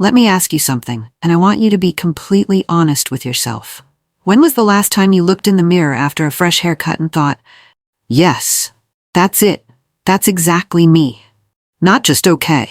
let me ask you something, and I want you to be completely honest with yourself. When was the last time you looked in the mirror after a fresh haircut and thought, yes, that's it, that's exactly me? Not just okay.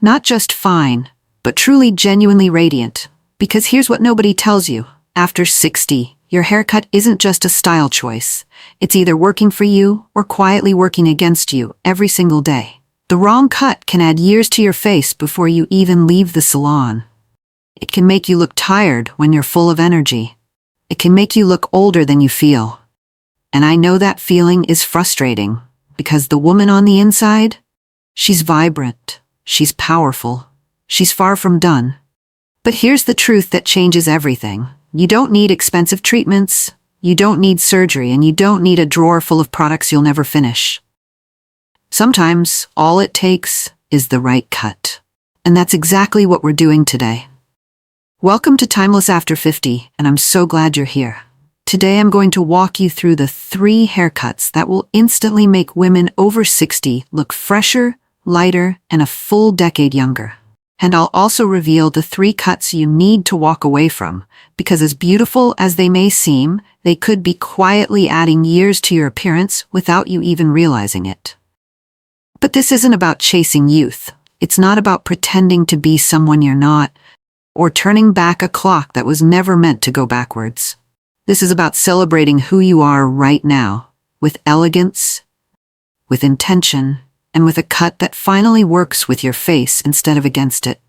Not just fine, but truly genuinely radiant. Because here's what nobody tells you. After 60, your haircut isn't just a style choice. It's either working for you or quietly working against you every single day. The wrong cut can add years to your face before you even leave the salon. It can make you look tired when you're full of energy. It can make you look older than you feel. And I know that feeling is frustrating, because the woman on the inside, she's vibrant, she's powerful, she's far from done. But here's the truth that changes everything. You don't need expensive treatments, you don't need surgery, and you don't need a drawer full of products you'll never finish. Sometimes, all it takes is the right cut. And that's exactly what we're doing today. Welcome to Timeless After 50, and I'm so glad you're here. Today I'm going to walk you through the 3 haircuts that will instantly make women over 60 look fresher, lighter, and a full decade younger. And I'll also reveal the 3 cuts you need to walk away from, because as beautiful as they may seem, they could be quietly adding years to your appearance without you even realizing it. But this isn't about chasing youth. It's not about pretending to be someone you're not, or turning back a clock that was never meant to go backwards. This is about celebrating who you are right now, with elegance, with intention, and with a cut that finally works with your face instead of against it.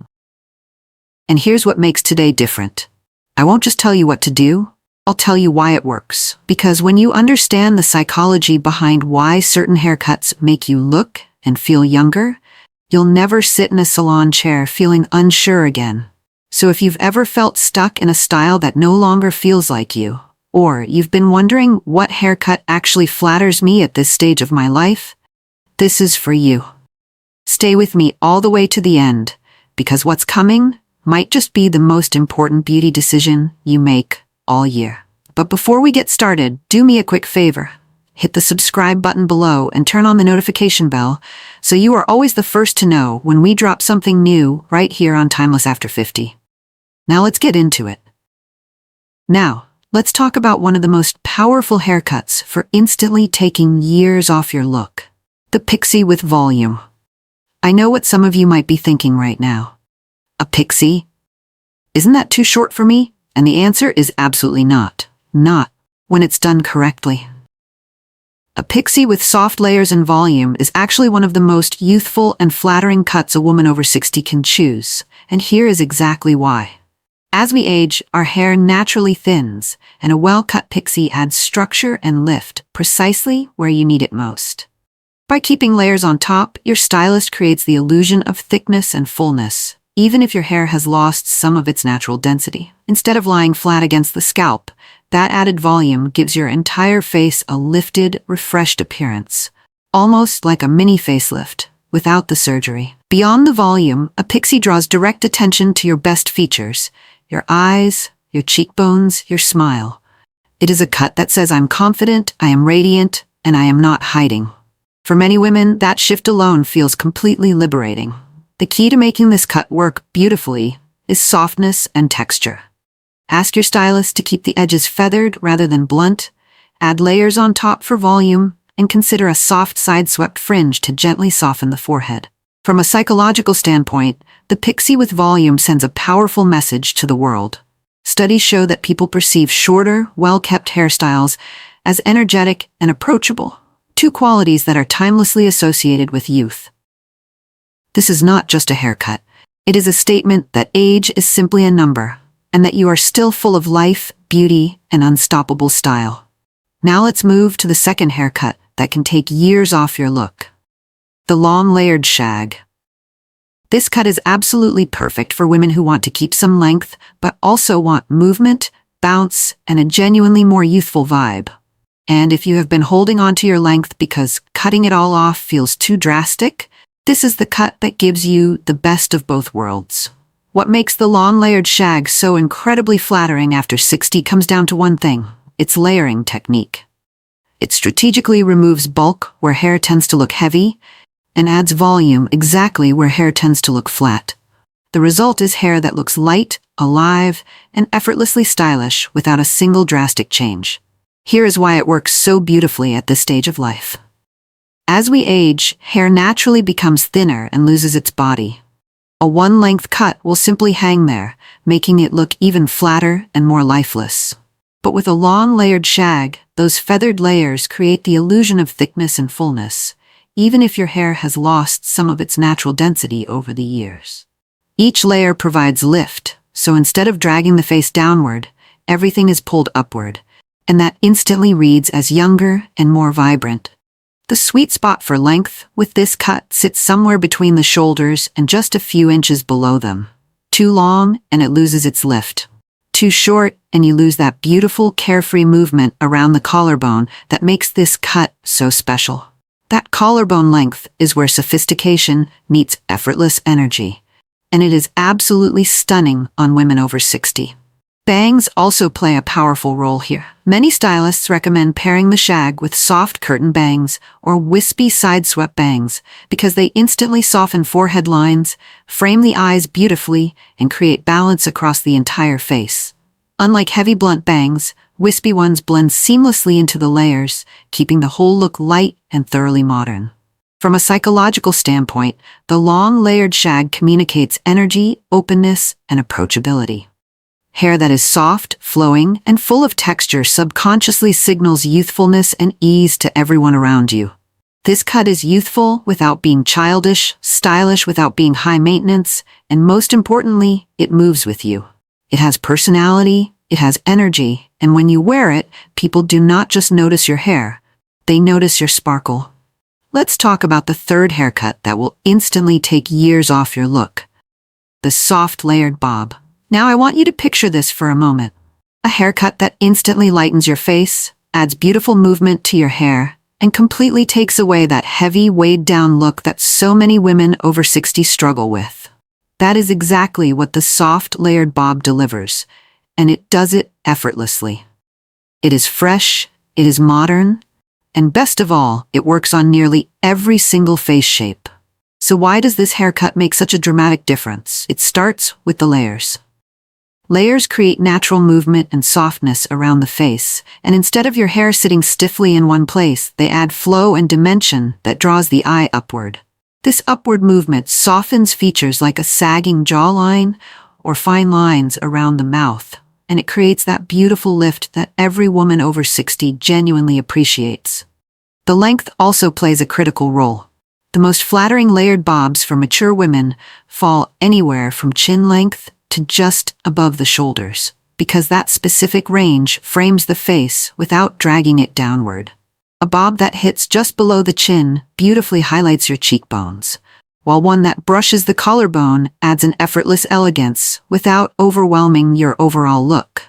And here's what makes today different. I won't just tell you what to do, I'll tell you why it works. Because when you understand the psychology behind why certain haircuts make you look and feel younger, you'll never sit in a salon chair feeling unsure again. So if you've ever felt stuck in a style that no longer feels like you, or you've been wondering what haircut actually flatters me at this stage of my life, this is for you. Stay with me all the way to the end, because what's coming might just be the most important beauty decision you make all year. But before we get started, do me a quick favor. Hit the subscribe button below and turn on the notification bell so you are always the first to know when we drop something new right here on Timeless After 50. Now let's get into it. Now, let's talk about one of the most powerful haircuts for instantly taking years off your look. The Pixie with volume. I know what some of you might be thinking right now. A Pixie? Isn't that too short for me? And the answer is absolutely not. Not when it's done correctly. A Pixie with soft layers and volume is actually one of the most youthful and flattering cuts a woman over 60 can choose. And here is exactly why. As we age, our hair naturally thins, and a well-cut Pixie adds structure and lift precisely where you need it most. By keeping layers on top, your stylist creates the illusion of thickness and fullness, even if your hair has lost some of its natural density. Instead of lying flat against the scalp, that added volume gives your entire face a lifted, refreshed appearance, almost like a mini facelift, without the surgery. Beyond the volume, a Pixie draws direct attention to your best features, your eyes, your cheekbones, your smile. It is a cut that says, I'm confident, I am radiant, and I am not hiding. For many women, that shift alone feels completely liberating. The key to making this cut work beautifully is softness and texture. Ask your stylist to keep the edges feathered rather than blunt, add layers on top for volume, and consider a soft side-swept fringe to gently soften the forehead. From a psychological standpoint, the Pixie with volume sends a powerful message to the world. Studies show that people perceive shorter, well-kept hairstyles as energetic and approachable, 2 qualities that are timelessly associated with youth. This is not just a haircut. It is a statement that age is simply a number, and that you are still full of life, beauty, and unstoppable style. Now let's move to the second haircut that can take years off your look. The long layered shag. This cut is absolutely perfect for women who want to keep some length, but also want movement, bounce, and a genuinely more youthful vibe. And if you have been holding on to your length because cutting it all off feels too drastic, this is the cut that gives you the best of both worlds. What makes the long layered shag so incredibly flattering after 60 comes down to one thing: its layering technique. It strategically removes bulk where hair tends to look heavy, and adds volume exactly where hair tends to look flat. The result is hair that looks light, alive, and effortlessly stylish without a single drastic change. Here is why it works so beautifully at this stage of life. As we age, hair naturally becomes thinner and loses its body. A one-length cut will simply hang there, making it look even flatter and more lifeless. But with a long layered shag, those feathered layers create the illusion of thickness and fullness, even if your hair has lost some of its natural density over the years. Each layer provides lift, so instead of dragging the face downward, everything is pulled upward, and that instantly reads as younger and more vibrant. The sweet spot for length with this cut sits somewhere between the shoulders and just a few inches below them. Too long and it loses its lift. Too short and you lose that beautiful, carefree movement around the collarbone that makes this cut so special. That collarbone length is where sophistication meets effortless energy, and it is absolutely stunning on women over 60. Bangs also play a powerful role here. Many stylists recommend pairing the shag with soft curtain bangs or wispy side-swept bangs because they instantly soften forehead lines, frame the eyes beautifully, and create balance across the entire face. Unlike heavy blunt bangs, wispy ones blend seamlessly into the layers, keeping the whole look light and thoroughly modern. From a psychological standpoint, the long layered shag communicates energy, openness, and approachability. Hair that is soft, flowing, and full of texture subconsciously signals youthfulness and ease to everyone around you. This cut is youthful without being childish, stylish without being high maintenance, and most importantly, it moves with you. It has personality, it has energy, and when you wear it, people do not just notice your hair, they notice your sparkle. Let's talk about the third haircut that will instantly take years off your look. The soft layered bob. Now I want you to picture this for a moment. A haircut that instantly lightens your face, adds beautiful movement to your hair, and completely takes away that heavy, weighed-down look that so many women over 60 struggle with. That is exactly what the soft, layered bob delivers, and it does it effortlessly. It is fresh, it is modern, and best of all, it works on nearly every single face shape. So why does this haircut make such a dramatic difference? It starts with the layers. Layers create natural movement and softness around the face, and instead of your hair sitting stiffly in one place, they add flow and dimension that draws the eye upward. This upward movement softens features like a sagging jawline or fine lines around the mouth, and it creates that beautiful lift that every woman over 60 genuinely appreciates. The length also plays a critical role. The most flattering layered bobs for mature women fall anywhere from chin length to just above the shoulders, because that specific range frames the face without dragging it downward. A bob that hits just below the chin beautifully highlights your cheekbones, while one that brushes the collarbone adds an effortless elegance without overwhelming your overall look.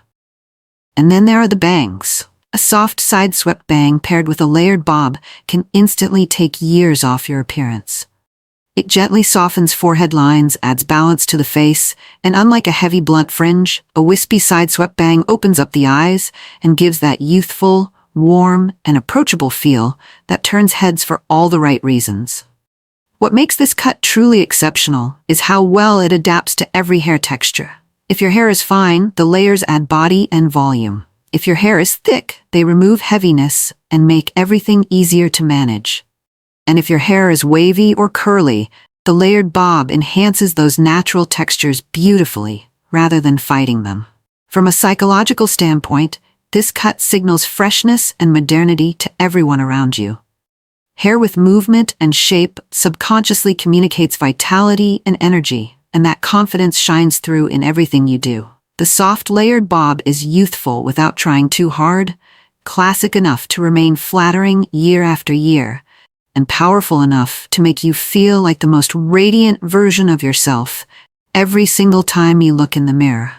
And then there are the bangs. A soft side-swept bang paired with a layered bob can instantly take years off your appearance. It gently softens forehead lines, adds balance to the face, and unlike a heavy blunt fringe, a wispy side-swept bang opens up the eyes and gives that youthful, warm, and approachable feel that turns heads for all the right reasons. What makes this cut truly exceptional is how well it adapts to every hair texture. If your hair is fine, the layers add body and volume. If your hair is thick, they remove heaviness and make everything easier to manage. And if your hair is wavy or curly, the layered bob enhances those natural textures beautifully, rather than fighting them. From a psychological standpoint, this cut signals freshness and modernity to everyone around you. Hair with movement and shape subconsciously communicates vitality and energy, and that confidence shines through in everything you do. The soft layered bob is youthful without trying too hard, classic enough to remain flattering year after year, and powerful enough to make you feel like the most radiant version of yourself every single time you look in the mirror.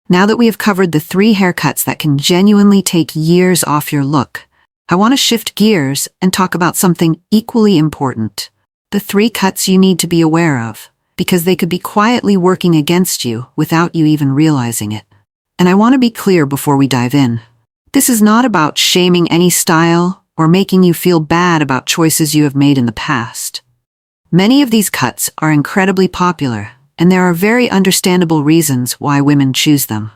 Now that we have covered the 3 haircuts that can genuinely take years off your look, I want to shift gears and talk about something equally important. The 3 cuts you need to be aware of, because they could be quietly working against you without you even realizing it. And I want to be clear before we dive in. This is not about shaming any style or making you feel bad about choices you have made in the past. Many of these cuts are incredibly popular, and there are very understandable reasons why women choose them.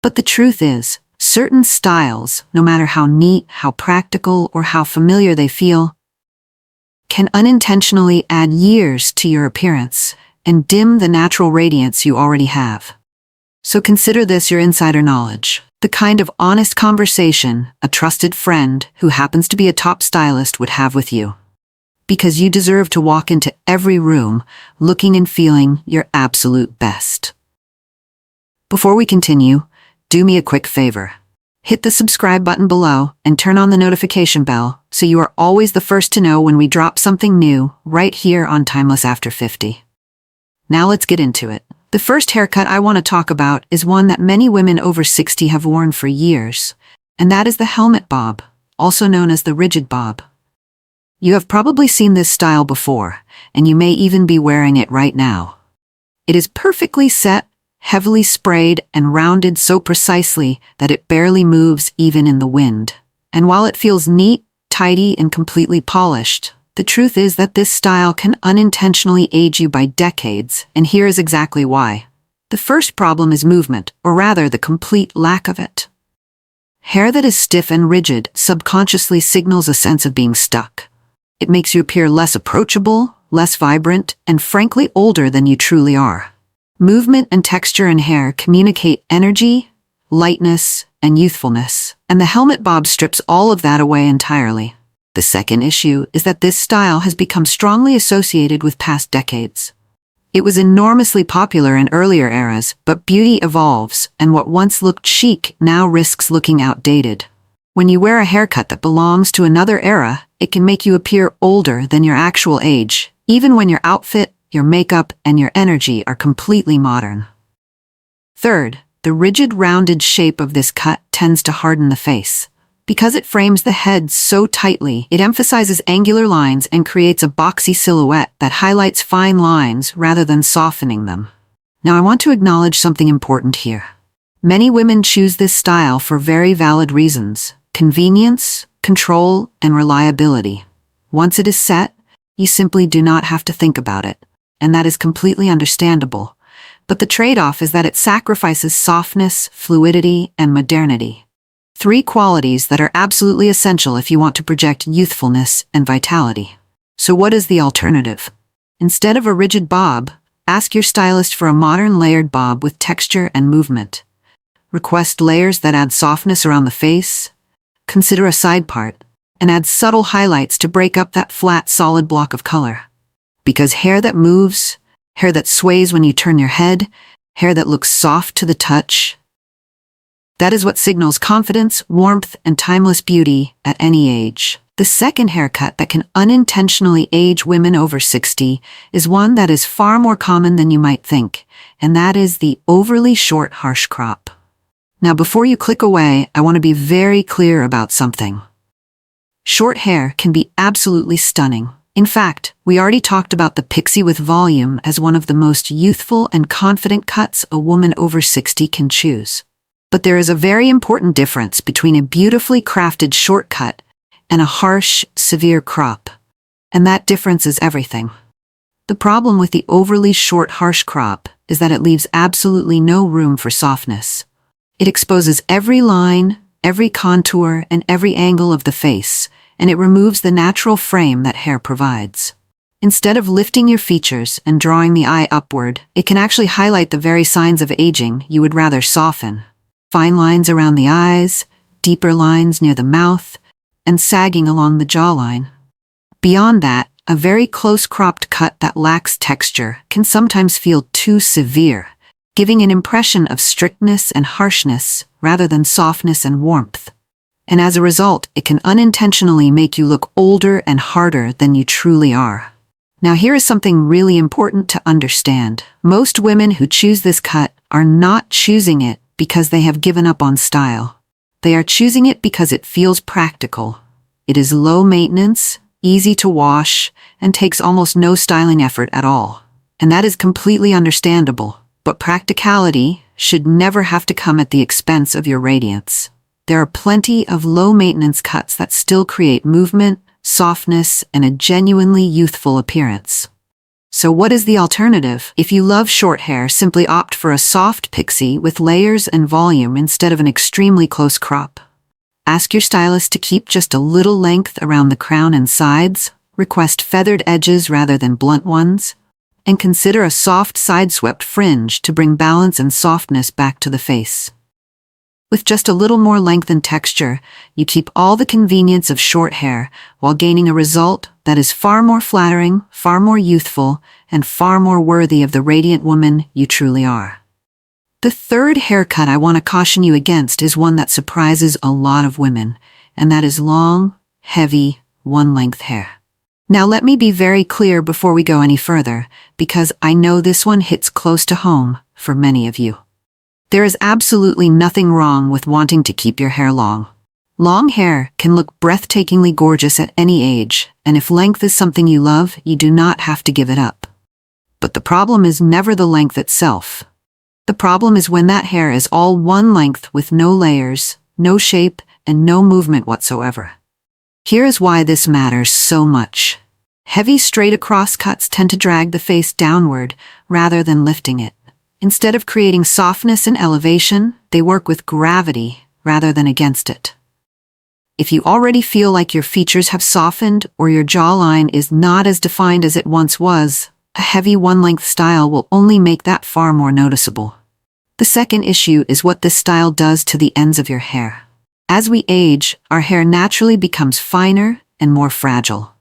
But the truth is, certain styles, no matter how neat, how practical, or how familiar they feel, can unintentionally add years to your appearance and dim the natural radiance you already have. So consider this your insider knowledge, the kind of honest conversation a trusted friend who happens to be a top stylist would have with you. Because you deserve to walk into every room looking and feeling your absolute best. Before we continue, do me a quick favor. Hit the subscribe button below and turn on the notification bell so you are always the first to know when we drop something new right here on Timeless After 50. Now let's get into it. The first haircut I want to talk about is one that many women over 60 have worn for years, and that is the helmet bob, also known as the rigid bob. You have probably seen this style before, and you may even be wearing it right now. It is perfectly set, heavily sprayed, and rounded so precisely that it barely moves even in the wind. And while it feels neat, tidy, and completely polished, the truth is that this style can unintentionally age you by decades, and here is exactly why. The first problem is movement, or rather the complete lack of it. Hair that is stiff and rigid subconsciously signals a sense of being stuck. It makes you appear less approachable, less vibrant, and frankly older than you truly are. Movement and texture in hair communicate energy, lightness, and youthfulness, and the helmet bob strips all of that away entirely. The second issue is that this style has become strongly associated with past decades. It was enormously popular in earlier eras, but beauty evolves, and what once looked chic now risks looking outdated. When you wear a haircut that belongs to another era, it can make you appear older than your actual age, even when your outfit, your makeup, and your energy are completely modern. Third, the rigid rounded shape of this cut tends to harden the face. Because it frames the head so tightly, it emphasizes angular lines and creates a boxy silhouette that highlights fine lines rather than softening them. Now I want to acknowledge something important here. Many women choose this style for very valid reasons: convenience, control, and reliability. Once it is set, you simply do not have to think about it, and that is completely understandable. But the trade-off is that it sacrifices softness, fluidity, and modernity. Three qualities that are absolutely essential if you want to project youthfulness and vitality. So what is the alternative? Instead of a rigid bob, ask your stylist for a modern layered bob with texture and movement. Request layers that add softness around the face. Consider a side part, and add subtle highlights to break up that flat, solid block of color. Because hair that moves, hair that sways when you turn your head, hair that looks soft to the touch, that is what signals confidence, warmth, and timeless beauty at any age. The second haircut that can unintentionally age women over 60 is one that is far more common than you might think, and that is the overly short harsh crop. Now before you click away, I want to be very clear about something. Short hair can be absolutely stunning. In fact, we already talked about the Pixie with volume as one of the most youthful and confident cuts a woman over 60 can choose. But there is a very important difference between a beautifully crafted shortcut and a harsh, severe crop. And that difference is everything. The problem with the overly short, harsh crop is that it leaves absolutely no room for softness. It exposes every line, every contour, and every angle of the face, and it removes the natural frame that hair provides. Instead of lifting your features and drawing the eye upward, it can actually highlight the very signs of aging you would rather soften. Fine lines around the eyes, deeper lines near the mouth, and sagging along the jawline. Beyond that, a very close cropped cut that lacks texture can sometimes feel too severe, giving an impression of strictness and harshness rather than softness and warmth. And as a result, it can unintentionally make you look older and harder than you truly are. Now here is something really important to understand. Most women who choose this cut are not choosing it because they have given up on style. They are choosing it because it feels practical. It is low maintenance, easy to wash, and takes almost no styling effort at all. And that is completely understandable. But practicality should never have to come at the expense of your radiance. There are plenty of low-maintenance cuts that still create movement, softness, and a genuinely youthful appearance. So what is the alternative? If you love short hair, simply opt for a soft pixie with layers and volume instead of an extremely close crop. Ask your stylist to keep just a little length around the crown and sides, request feathered edges rather than blunt ones, and consider a soft side-swept fringe to bring balance and softness back to the face. With just a little more length and texture, you keep all the convenience of short hair while gaining a result that is far more flattering, far more youthful, and far more worthy of the radiant woman you truly are. The third haircut I want to caution you against is one that surprises a lot of women, and that is long, heavy, one-length hair. Now let me be very clear before we go any further, because I know this one hits close to home for many of you. There is absolutely nothing wrong with wanting to keep your hair long. Long hair can look breathtakingly gorgeous at any age, and if length is something you love, you do not have to give it up. But the problem is never the length itself. The problem is when that hair is all one length with no layers, no shape, and no movement whatsoever. Here is why this matters so much. Heavy straight-across cuts tend to drag the face downward rather than lifting it. Instead of creating softness and elevation, they work with gravity rather than against it. If you already feel like your features have softened or your jawline is not as defined as it once was, a heavy one-length style will only make that far more noticeable. The second issue is what this style does to the ends of your hair. As we age, our hair naturally becomes finer and more fragile.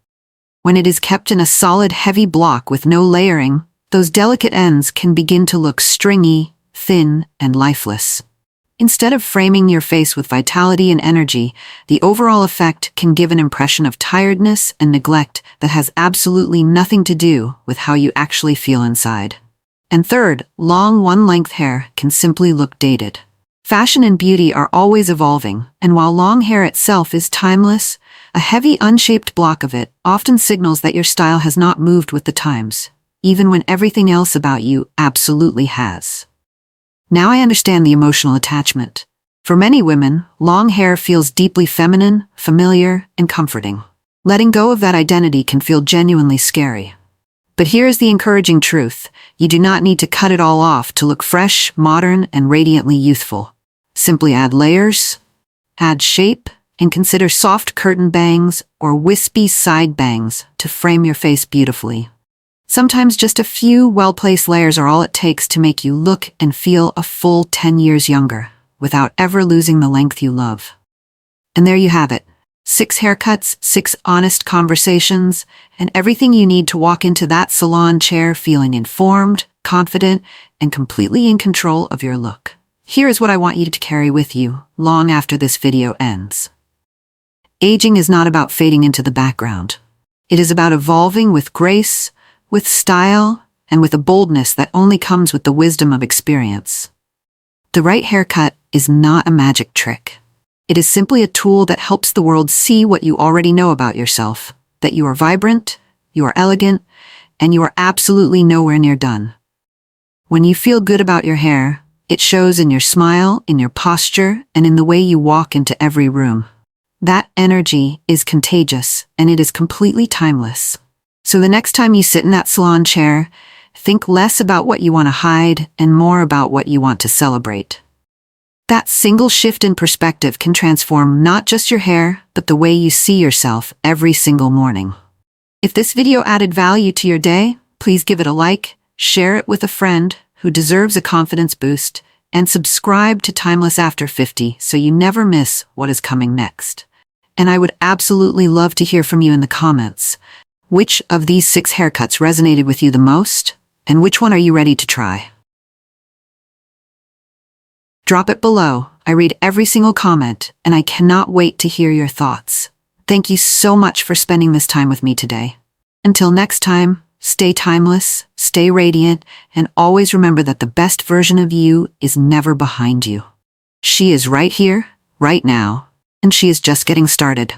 When it is kept in a solid, heavy block with no layering, those delicate ends can begin to look stringy, thin, and lifeless. Instead of framing your face with vitality and energy, the overall effect can give an impression of tiredness and neglect that has absolutely nothing to do with how you actually feel inside. And third, long one-length hair can simply look dated. Fashion and beauty are always evolving, and while long hair itself is timeless, a heavy, unshaped block of it often signals that your style has not moved with the times, even when everything else about you absolutely has. Now I understand the emotional attachment. For many women, long hair feels deeply feminine, familiar, and comforting. Letting go of that identity can feel genuinely scary. But here's the encouraging truth. You do not need to cut it all off to look fresh, modern, and radiantly youthful. Simply add layers, add shape, and consider soft curtain bangs or wispy side bangs to frame your face beautifully. Sometimes just a few well-placed layers are all it takes to make you look and feel a full 10 years younger, without ever losing the length you love. And there you have it. 6 haircuts, 6 honest conversations, and everything you need to walk into that salon chair feeling informed, confident, and completely in control of your look. Here is what I want you to carry with you long after this video ends. Aging is not about fading into the background. It is about evolving with grace, with style, and with a boldness that only comes with the wisdom of experience. The right haircut is not a magic trick. It is simply a tool that helps the world see what you already know about yourself, that you are vibrant, you are elegant, and you are absolutely nowhere near done. When you feel good about your hair, it shows in your smile, in your posture, and in the way you walk into every room. That energy is contagious, and it is completely timeless. So the next time you sit in that salon chair, think less about what you want to hide and more about what you want to celebrate. That single shift in perspective can transform not just your hair, but the way you see yourself every single morning. If this video added value to your day, please give it a like, share it with a friend who deserves a confidence boost, and subscribe to Timeless After 50 so you never miss what is coming next. And I would absolutely love to hear from you in the comments. Which of these 6 haircuts resonated with you the most, and which one are you ready to try? Drop it below. I read every single comment, and I cannot wait to hear your thoughts. Thank you so much for spending this time with me today. Until next time, stay timeless, stay radiant, and always remember that the best version of you is never behind you. She is right here, right now, and she is just getting started.